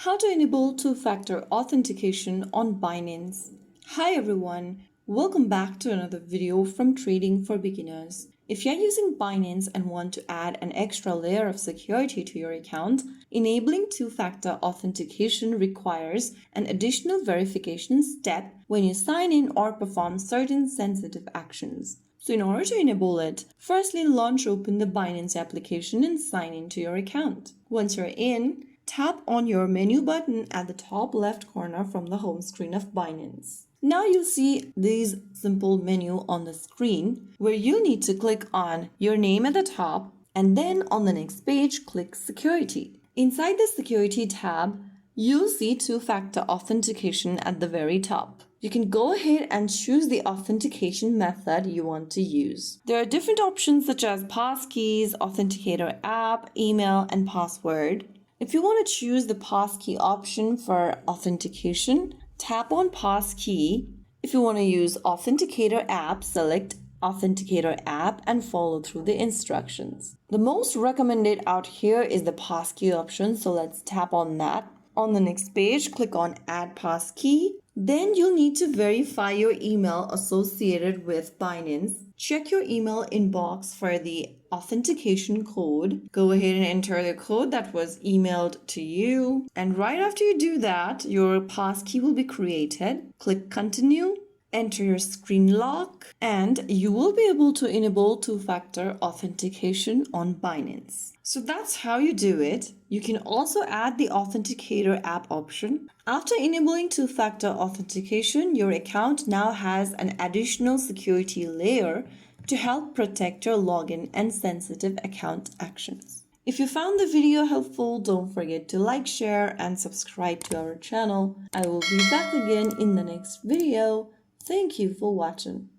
How to enable two-factor authentication on Binance. Hi everyone, welcome back to another video from Trading for Beginners. If you're using Binance and want to add an extra layer of security to your account, enabling two-factor authentication requires an additional verification step when you sign in or perform certain sensitive actions. So in order to enable it, firstly launch open the Binance application and sign into your account. Once you're in, tap on your menu button at the top left corner from the home screen of Binance. Now you'll see this simple menu on the screen where you need to click on your name at the top and then on the next page click Security. Inside the Security tab, you'll see two-factor authentication at the very top. You can go ahead and choose the authentication method you want to use. There are different options such as passkeys, authenticator app, email, and password. If you want to choose the passkey option for authentication, tap on passkey. If you want to use authenticator app, select authenticator app and follow through the instructions. The most recommended out here is the passkey option, so let's tap on that. On the next page, click on add passkey. Then you'll need to verify your email associated with Binance. Check your email inbox for the authentication code. Go ahead and enter the code that was emailed to you. And right after you do that, your passkey will be created. Click continue. Enter your screen lock and you will be able to enable two-factor authentication on Binance. So that's how you do it. You can also add the Authenticator app option. After enabling two-factor authentication, your account now has an additional security layer to help protect your login and sensitive account actions. If you found the video helpful, don't forget to like, share, and subscribe to our channel. I will be back again in the next video. Thank you for watching.